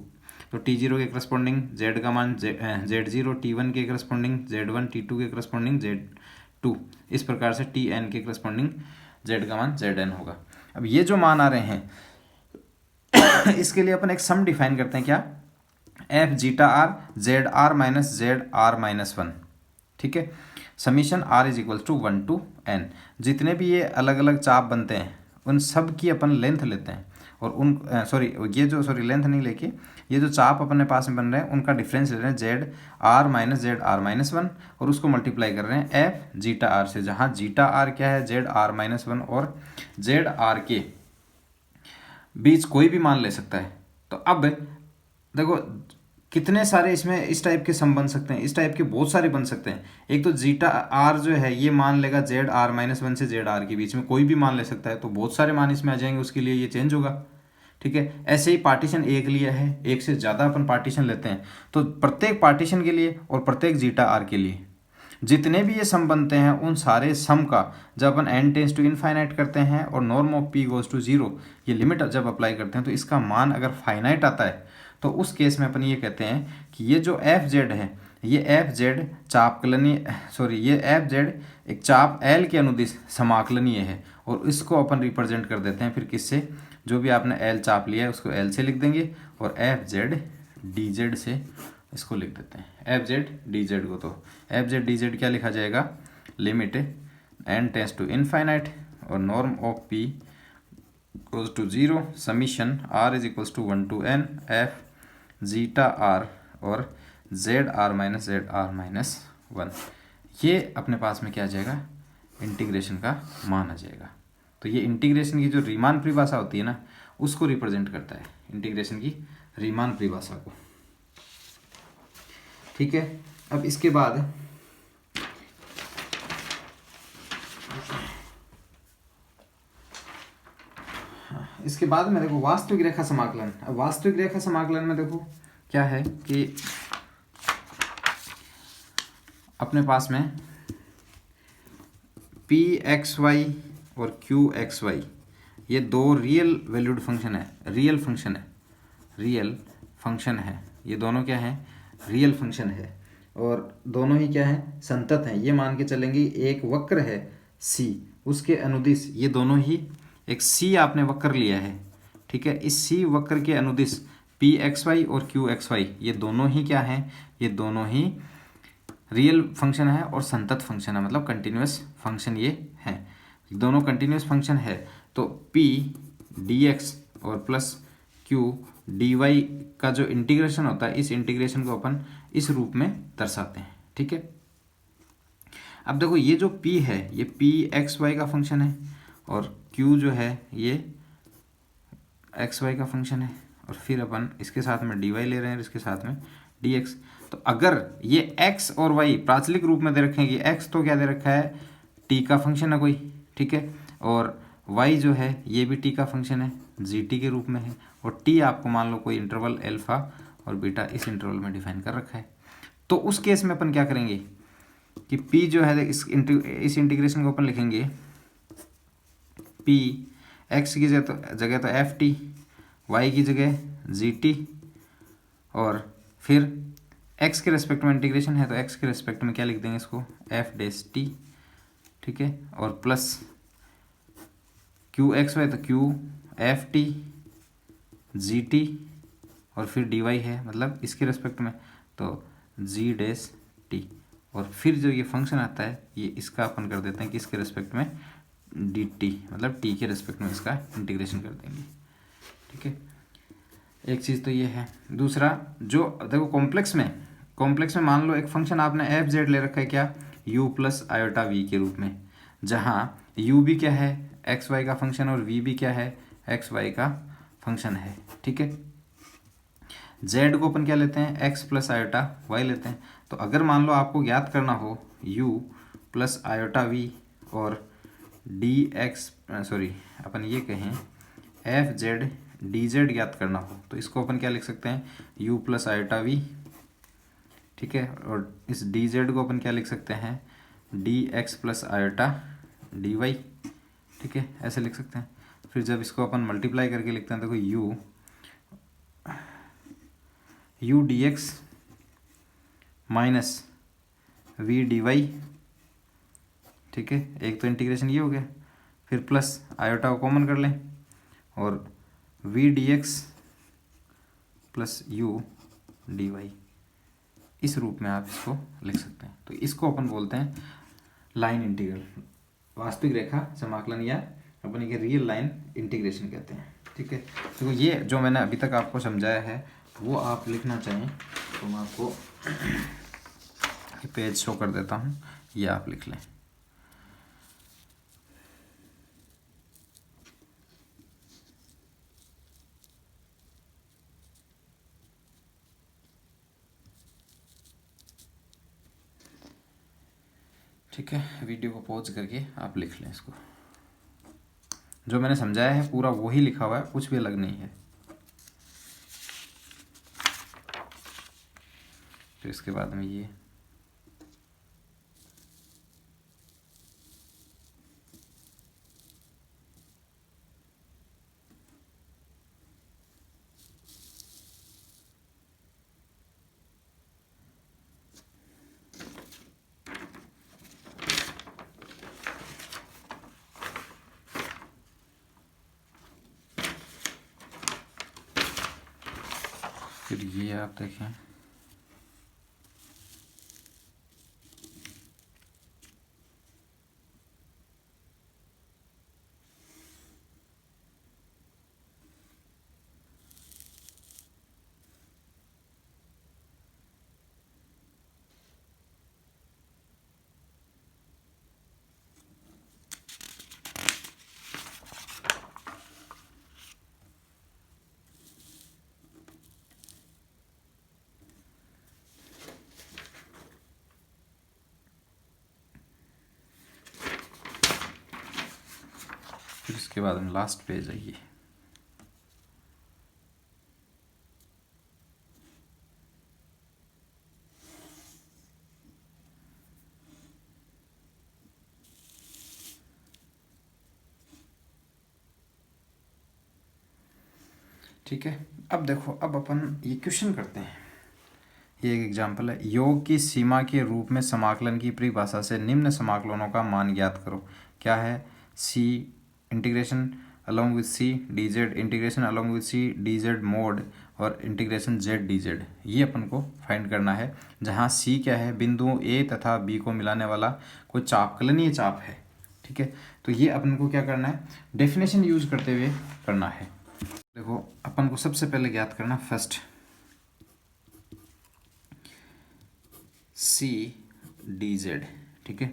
S1: तो T0 के करस्पॉन्डिंग Z का मान Z0, T1 के करस्पॉन्डिंग Z1, T2 के करस्पॉन्डिंग Z2, इस प्रकार से Tn के करस्पॉन्डिंग Z का मान Zn होगा। अब ये जो मान आ रहे हैं इसके लिए अपन एक सम डिफाइन करते हैं, क्या, f zeta r z are minus one, ठीक है। Summation r is equal to 1 to n। जितने भी ये अलग अलग चाप बनते हैं उन सब की अपन लेंथ लेते हैं, और लेंथ नहीं लेके ये जो चाप अपने पास में बन रहे हैं उनका डिफरेंस ले रहे हैं जेड आर माइनस वन, और उसको मल्टीप्लाई कर रहे हैं एफ जीटा आर से, जहाँ जीटा आर क्या है, जेड आर माइनस वन, और जेड आर के बीच कोई भी मान ले सकता है। तो अब देखो कितने सारे इसमें इस टाइप के सम बन सकते हैं, इस टाइप के बहुत सारे बन सकते हैं। एक तो जीटा आर जो है ये मान लेगा जेड आर माइनस वन से जेड आर के बीच में कोई भी मान ले सकता है, तो बहुत सारे मान इसमें आ जाएंगे, उसके लिए ये चेंज होगा, ठीक है। ऐसे ही पार्टीशन एक लिया है, एक से ज़्यादा अपन पार्टीशन लेते हैं, तो प्रत्येक पार्टीशन के लिए और प्रत्येक जीटा आर के लिए जितने भी ये सम बनते हैं उन सारे सम का जब अपन n टेंस टू इनफाइनाइट करते हैं और norm of p goes to 0 ये लिमिट जब अप्लाई करते हैं, तो इसका मान अगर फाइनाइट आता है तो उस केस में अपन ये कहते हैं कि ये जो एफ जेड है, ये एफ जेड ये एफ जेड एक चाप एल के अनुदिश समाकलनीय है, और इसको अपन रिप्रेजेंट कर देते हैं फिर किससे, जो भी आपने एल चाप लिया है उसको एल से लिख देंगे, और एफ जेड डी जेड से इसको लिख देते हैं, एफ जेड डी जेड को। तो एफ जेड डी जेड क्या लिखा जाएगा, limit n tends to infinite और norm of p goes to 0 summation r is equals to 1 to n F zeta are और जेड आर माइनस वन। ये अपने पास में क्या आ जाएगा, इंटीग्रेशन का मान आ जाएगा। तो ये इंटीग्रेशन की जो रीमान परिभाषा होती है ना, उसको रिप्रेजेंट करता है, इंटीग्रेशन की रीमान परिभाषा को, ठीक है। अब इसके बाद में देखो वास्तविक रेखा समाकलन। अब वास्तविक रेखा समाकलन में देखो क्या है कि अपने पास में पी एक्स वाई और क्यू एक्स वाई ये दो रियल वैल्यूड फंक्शन है, रियल फंक्शन है, ये दोनों क्या है, रियल फंक्शन है, और दोनों ही क्या है, संतत हैं। ये मान के चलेंगे एक वक्र है सी, उसके अनुदिश ये दोनों ही, एक सी आपने वक्र लिया है, ठीक है, इस सी वक्र के अनुदिश पी एक्स वाई और क्यू एक्स वाई ये दोनों ही क्या हैं, ये दोनों ही रियल फंक्शन है और संतत फंक्शन है, मतलब कंटिन्यूस फंक्शन ये हैं, दोनों कंटिन्यूस फंक्शन है। तो p dx और प्लस q dy का जो इंटीग्रेशन होता है, इस इंटीग्रेशन को अपन इस रूप में दर्शाते हैं, ठीक है। अब देखो ये जो p है ये p एक्स वाई का फंक्शन है, और q जो है ये एक्स वाई का फंक्शन है, और फिर अपन इसके साथ में dy ले रहे हैं, इसके साथ में dx। तो अगर ये x और y प्राचलिक रूप में दे रखे हैं कि x तो क्या दे रखा है, t का फंक्शन है कोई, ठीक है, और y जो है ये भी t का फंक्शन है, gt के रूप में है, और t आपको मान लो कोई इंटरवल अल्फा और बीटा इस इंटरवल में डिफाइन कर रखा है। तो उस केस में अपन क्या करेंगे कि p जो है इस इंटीग्रेशन को अपन लिखेंगे p x की जगह तो एफ टी, y की जगह gt, और फिर x के रेस्पेक्ट में इंटीग्रेशन है तो x के रेस्पेक्ट में क्या लिख देंगे इसको, एफ डैश टी, ठीक है, और प्लस क्यू एक्स वाई तो Q F T G T, और फिर डी वाई है मतलब इसके रेस्पेक्ट में तो जी डैश टी, और फिर जो ये फंक्शन आता है ये इसका अपन कर देते हैं कि इसके रेस्पेक्ट में डी टी, मतलब टी के रेस्पेक्ट में इसका इंटीग्रेशन कर देंगे, ठीक है। एक चीज़ तो ये है। दूसरा जो देखो कॉम्प्लेक्स में मान लो एक फंक्शन आपने एफ जेड ले रखा है क्या, यू प्लस आयोटा वी के रूप में, जहाँ u भी क्या है, एक्स वाई का फंक्शन, और v भी क्या है, एक्स वाई का फंक्शन है। ठीक है, z को अपन क्या लेते हैं, x प्लस आयोटा y लेते हैं। तो अगर मान लो आपको ज्ञात करना हो u प्लस आयोटा v और dx, सॉरी अपन ये कहें एफ जेड डी जेड ज्ञात करना हो, तो इसको अपन क्या लिख सकते हैं, u प्लस आयोटा v। ठीक है, और इस डी जेड को अपन क्या लिख सकते हैं, d x plus iota d y. ठीक है, ऐसे लिख सकते हैं। फिर जब इसको अपन मल्टीप्लाई करके लिखते हैं, देखो u d x minus v d y. ठीक है, एक तो इंटीग्रेशन ये हो गया, फिर प्लस आयोटा को कॉमन कर लें और v d x plus u d y, इस रूप में आप इसको लिख सकते हैं। तो इसको अपन बोलते हैं लाइन इंटीग्रल, वास्तविक रेखा समाकलन, या अपन ये रियल लाइन इंटीग्रेशन कहते हैं। ठीक है, तो ये जो मैंने अभी तक आपको समझाया है वो आप लिखना चाहें तो मैं आपको ये पेज शो कर देता हूँ, ये आप लिख लें। ठीक है, वीडियो को पॉज करके आप लिख लें इसको। जो मैंने समझाया है पूरा वही लिखा हुआ है, कुछ भी अलग नहीं है। फिर इसके बाद में ये फिर ये आप देखें, फिर इसके बाद में लास्ट पेज है ये। ठीक है, अब देखो, अब अपन ये क्वेश्चन करते हैं। ये एक एग्जांपल है, योग की सीमा के रूप में समाकलन की परिभाषा से निम्न समाकलनों का मान ज्ञात करो। क्या है, C integration along with C D Z, integration along with C D Z mod, और इंटीग्रेशन जेड डी जेड, ये अपन को फाइंड करना है। जहाँ सी क्या है, बिंदुओं ए तथा बी को मिलाने वाला कोई चापकलनीय चाप है। ठीक है, तो ये अपन को क्या करना है, डेफिनेशन यूज करते हुए करना है। देखो, अपन को सबसे पहले ज्ञात करना फर्स्ट सी डी जेड। ठीक है,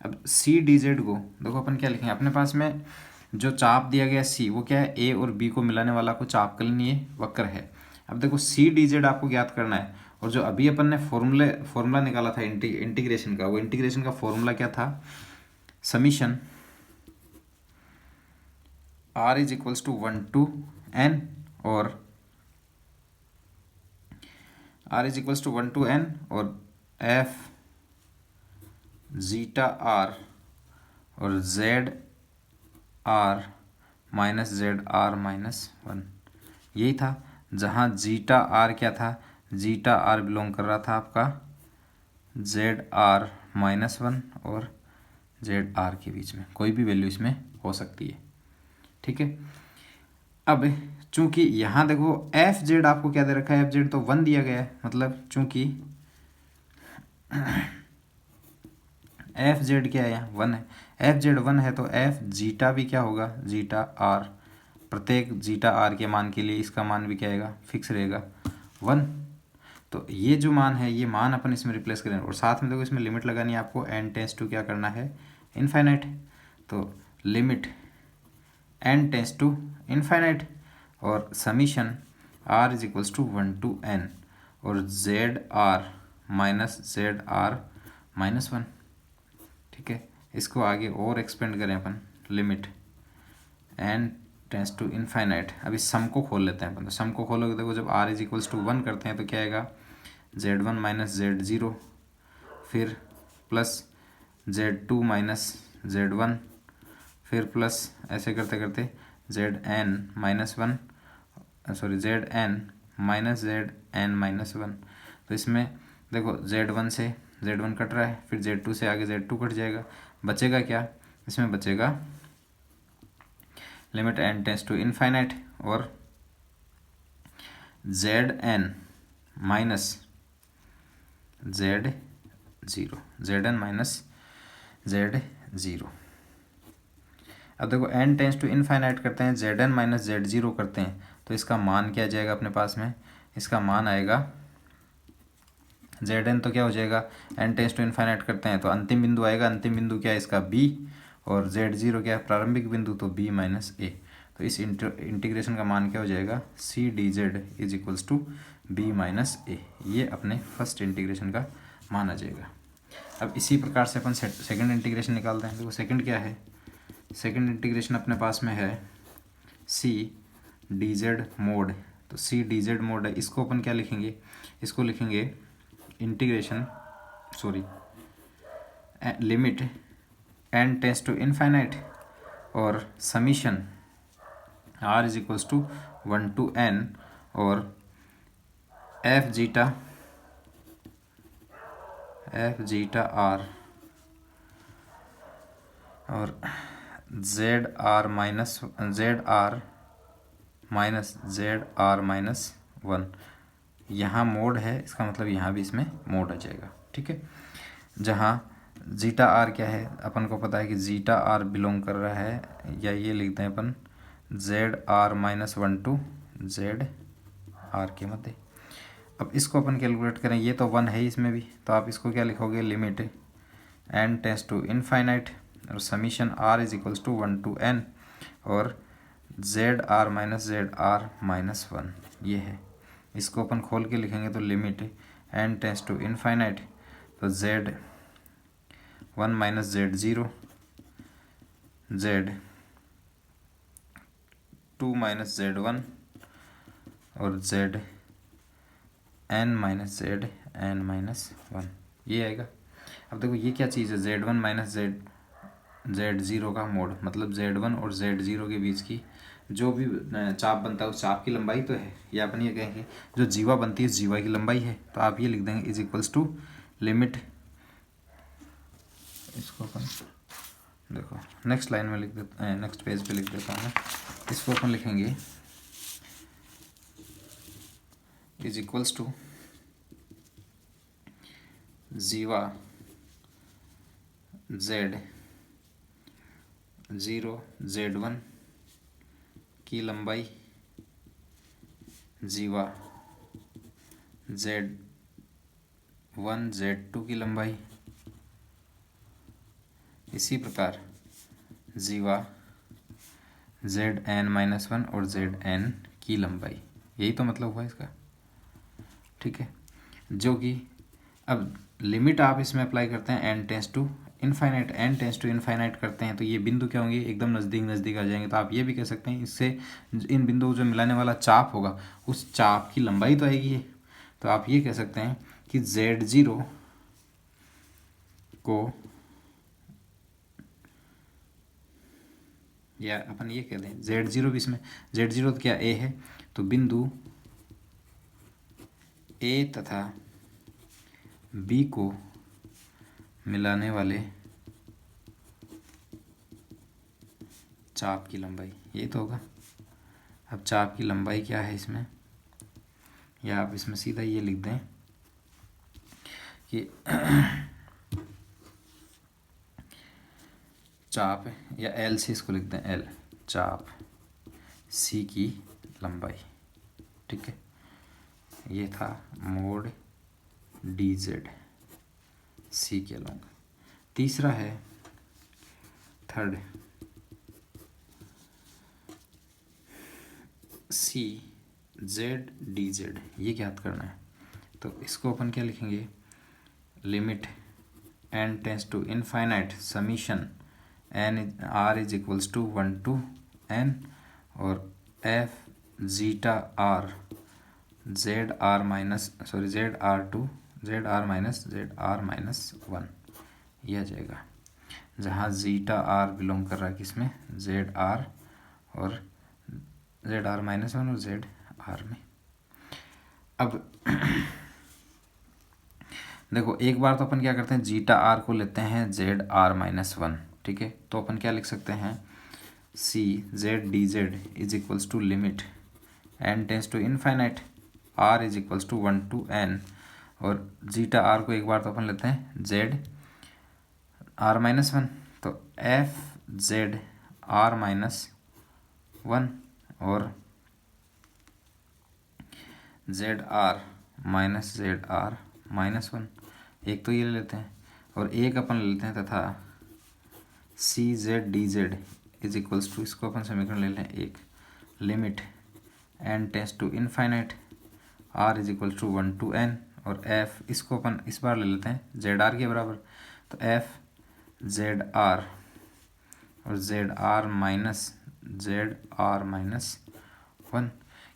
S1: अब सी डी जेड को देखो अपन क्या लिखेंगे, अपने पास में जो चाप दिया गया सी, वो क्या है, ए और बी को मिलाने वाला को चापकलनीय वक्र है। अब देखो सी डी जेड आपको ज्ञात करना है, और जो अभी अपन ने फॉर्मूला निकाला था इंटीग्रेशन का, वो इंटीग्रेशन का फॉर्मूला क्या था, summation r is equals to 1 to n, और r is equals to 1 to n, और f जीटा r और z r minus z are minus 1, यही था। जहाँ जीटा आर क्या था, जीटा आर बिलोंग कर रहा था आपका जेड आर माइनस 1 और जेड आर के बीच में, कोई भी वैल्यू इसमें हो सकती है। ठीक है, अब चूंकि यहाँ देखो एफ जेड आपको क्या दे रखा है, एफ जेड तो 1 दिया गया है, मतलब चूंकि एफ जेड क्या है, यहाँ 1 है, एफ जेड 1 है, तो एफ जीटा भी क्या होगा, जीटा आर, प्रत्येक जीटा आर के मान के लिए इसका मान भी क्या आएगा, फिक्स रहेगा 1। तो ये जो मान है, ये मान अपन इसमें रिप्लेस करें, और साथ में देखो इसमें लिमिट लगानी है आपको, n टेंस टू क्या करना है इनफाइनाइट, तो limit n tends to infinite और summation r is equals to 1 to n और z r माइनस 1। ठीक है, इसको आगे और एक्सपेंड करें अपन, limit n tends to infinite. अभी सम को खोल लेते हैं अपन, तो सम को खोलोगे देखो जब r इज इक्वल्स टू 1 करते हैं तो क्या आएगा, z1 माइनस z0, फिर प्लस z2 माइनस z1, फिर प्लस ऐसे करते करते zn minus 1, sorry zn minus zn minus 1। तो इसमें देखो z1 से z1 कट रहा है, फिर z2 से आगे z2 कट जाएगा, बचेगा क्या, इसमें बचेगा limit n tends to infinite और zn minus z0, zn minus z0। अब देखो n टेंस टू इनफाइनाइट करते हैं, zn माइनस z0 करते हैं, तो इसका मान क्या जाएगा अपने पास में, इसका मान आएगा zn तो क्या हो जाएगा, n टेंस टू इनफाइनाइट करते हैं तो अंतिम बिंदु आएगा, अंतिम बिंदु क्या है इसका b, और z0 क्या है प्रारंभिक बिंदु, तो b माइनस a। तो इस इंटीग्रेशन का मान क्या हो जाएगा, C D Z is equals to B minus A, ये अपने फर्स्ट इंटीग्रेशन का मान आ जाएगा। अब इसी प्रकार से अपन सेकंड इंटीग्रेशन निकालते हैं। देखो सेकंड क्या है, सेकंड इंटीग्रेशन अपने पास में है सी डी जेड मोड, तो सी डी जेड मोड है, इसको अपन क्या लिखेंगे, इसको लिखेंगे integration limit n tends to infinite और summation r is equals to 1 to n और f जीटा r और z r minus z r minus 1। यहाँ मोड है, इसका मतलब यहाँ भी इसमें मोड आ जाएगा। ठीक है, जहाँ जीटा आर क्या है, अपन को पता है कि जीटा आर बिलोंग कर रहा है, या ये लिखते हैं अपन Z are minus 1 to Z R के मध्य। अब इसको अपन कैलकुलेट करें, ये तो 1 है इसमें भी, तो आप इसको क्या लिखोगे, limit n tends to infinite और summation r is equals to 1 to n और जेड आर माइनस 1 ये है। इसको अपन खोल के लिखेंगे तो limit n tends to infinite, तो z 1 minus z0, z 2 minus z1 और z n माइनस z(n-1) ये आएगा। अब देखो ये क्या चीज़ है, z1 माइनस z0 का मोड, मतलब z1 और z0 के बीच की जो भी चाप बनता है उस चाप की लंबाई तो है, या अपन ये कहेंगे जो जीवा बनती है उस जीवा की लंबाई है। तो आप ये लिख देंगे इज इक्वल्स टू लिमिट, इसको अपन देखो नेक्स्ट लाइन में लिख देते हैं, नेक्स्ट पेज पे लिख देता हूँ, इसको अपन लिखेंगे इज इक्वल्स टू जीवा z0 z1 की लंबाई, जीवा z1 z2 की लंबाई, इसी प्रकार जीवा zn-1 और zn की लंबाई। यही तो मतलब हुआ इसका। ठीक है, जो कि अब लिमिट आप इसमें अप्लाई करते हैं n टेंस टू इनफाइनाइट करते हैं, तो ये बिंदु क्या होंगे, एकदम नज़दीक आ जाएंगे। तो आप ये भी कह सकते हैं इससे इन बिंदुओं जो मिलाने वाला चाप होगा उस चाप की लंबाई तो आएगी ये। तो आप ये कह सकते हैं कि z0 को, या अपन ये कह दें z0 भी इसमें, z0 तो क्या a है, तो बिंदु a तथा b को मिलाने वाले चाप की लंबाई, ये तो होगा। अब चाप की लंबाई क्या है इसमें, या आप इसमें सीधा ये लिख दें कि चाप, या एल से इसको लिखते हैं एल, चाप सी की लंबाई। ठीक है, ये था मोड डी जेड सी के लॉन्ग। तीसरा है method c z D Z ये ज्ञात करना है। तो इसको अपन क्या लिखेंगे, limit n tends to infinite summation n r is equals to 1 to n और f zeta r z are minus 1 यह आ जाएगा, जहाँ जीटा आर बिलोंग कर रहा है किसमें, जेड आर और जेड आर माइनस 1 और जेड आर में। अब देखो एक बार तो अपन क्या करते हैं, जीटा आर को लेते हैं जेड आर माइनस 1, ठीक है। तो अपन क्या लिख सकते हैं, c z D Z is equals to limit n tends to infinite r is equals to 1 to n और जीटा आर को एक बार तो अपन लेते हैं जेड आर माइनस 1, तो एफ जेड आर माइनस 1 और जेड आर माइनस 1, एक तो ये ले लेते हैं और एक अपन ले लेते हैं तथा c z D Z is equals to, इसको अपन समीकरण ले लें एक, limit n tends to infinite r is equals to 1 to n और एफ, इसको अपन इस बार ले लेते हैं जेड आर के बराबर, तो एफ जेड आर और जेड आर माइनस 1,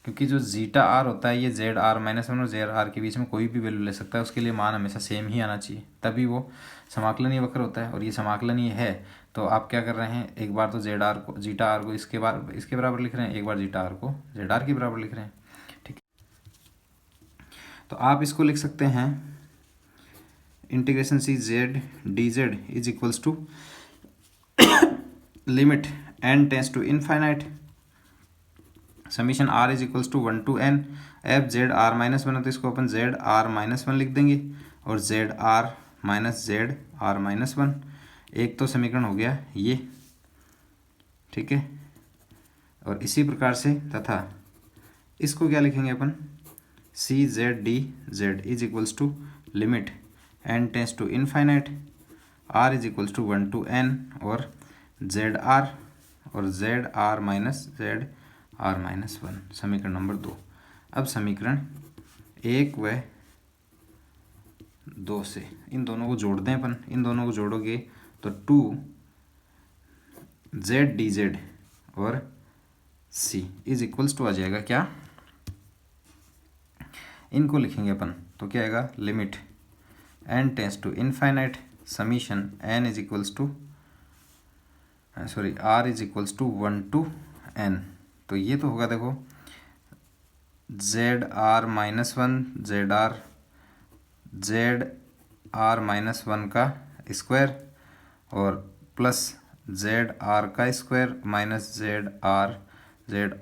S1: क्योंकि जो जीटा आर होता है ये जेड आर माइनस 1 और जेड आर के बीच में कोई भी वैल्यू ले सकता है, उसके लिए मान हमेशा सेम ही आना चाहिए, तभी वो समाकलनीय वक्र होता है। और ये समाकलनीय है तो आप क्या कर रहे हैं, एक बार तो जेड आर को जीटा आर को इसके बराबर लिख रहे हैं, एक बार जीटा आर को जेड आर के बराबर लिख रहे हैं, ठीक। तो आप इसको लिख सकते हैं integration c z D Z is equals to limit n tends to infinite summation r is equals to 1 to n f z are minus 1 है तो इसको अपन जेड आर माइनस 1 लिख देंगे और जेड आर माइनस 1, एक तो समीकरण हो गया ये, ठीक है। और इसी प्रकार से तथा इसको क्या लिखेंगे अपन, c z D Z is equals to limit n tends to infinite r is equals to 1 to n और जेड आर माइनस 1, समीकरण नंबर 2। अब समीकरण 1 व 2 से इन दोनों को जोड़ दें अपन, इन दोनों को जोड़ोगे तो 2 जेड डी जेड और सी इज इक्वल्स टू आ जाएगा क्या, इनको लिखेंगे अपन तो क्या आएगा, limit n tends to infinite summation n is equals to r is equals to 1 to n, तो ये तो होगा देखो z are minus 1 z are minus 1 का स्क्वायर और प्लस जेड आर का square minus z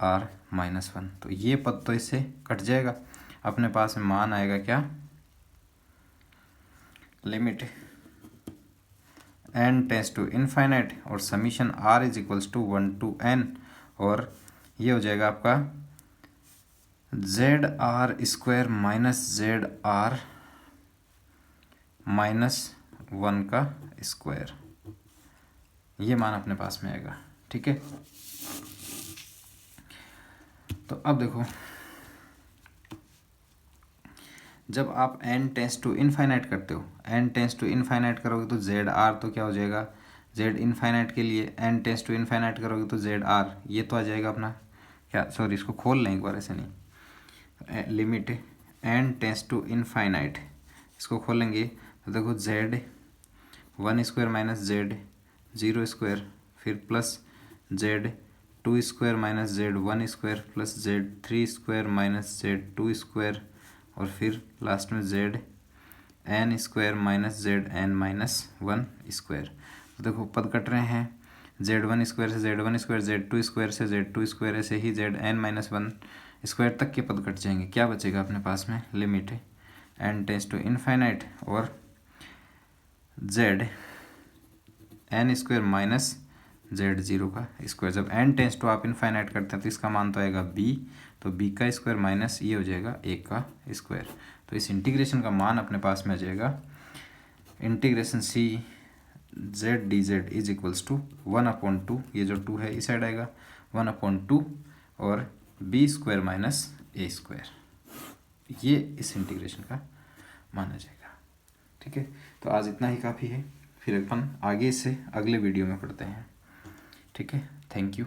S1: are minus 1, तो ये पद तो इससे कट जाएगा, अपने पास में मान आएगा क्या, limit n tends to infinite और summation r is equals to 1 to n और ये हो जाएगा आपका z r square minus z are minus 1 का स्क्वायर, ये मान अपने पास में आएगा, ठीक है। तो अब देखो जब आप n टेंस टू इनफाइनाइट करते हो, n टेंस टू इनफाइनाइट करोगे तो जेड आर तो क्या हो जाएगा, जेड इनफाइनाइट के लिए n टेंस टू इनफाइनाइट करोगे तो जेड आर ये तो आ जाएगा अपना क्या, सॉरी इसको खोल लें एक बार, ऐसे नहीं, limit n tends to infinite, इसको खोलेंगे तो देखो Z 1 square minus Z 0 square फिर plus Z 2 square minus Z 1 square plus Z 3 square minus Z 2 square और फिर लास्ट में Z N square minus Z N minus 1 square. तो देखो पद कट रहे हैं, जेड 1 स्क्वायर से जेड 1 स्क्वायर, जेड 2 स्क्वायर से जेड 2 स्क्वायर, ऐसे ही जेड एन माइनस 1 स्क्वायर तक के पद कट जाएंगे। क्या बचेगा अपने पास में, limit n tends to infinite और z N square minus Z 0 का स्क्वायर। जब एन टेंस टू आप इनफाइनाइट करते हैं तो इसका मान तो आएगा बी, तो बी का स्क्वायर माइनस ये हो जाएगा ए का स्क्वायर। तो इस इंटीग्रेशन का मान अपने पास में आ जाएगा integration c z D Z is equals to 1/2, ये जो 2 है इस साइड आएगा 1/2 और बी स्क्वायर माइनस ए स्क्वायर, ये इस इंटीग्रेशन का माना जाएगा। ठीक है, तो आज इतना ही काफ़ी है, फिर अपन आगे से अगले वीडियो में पढ़ते हैं। ठीक है, थैंक यू।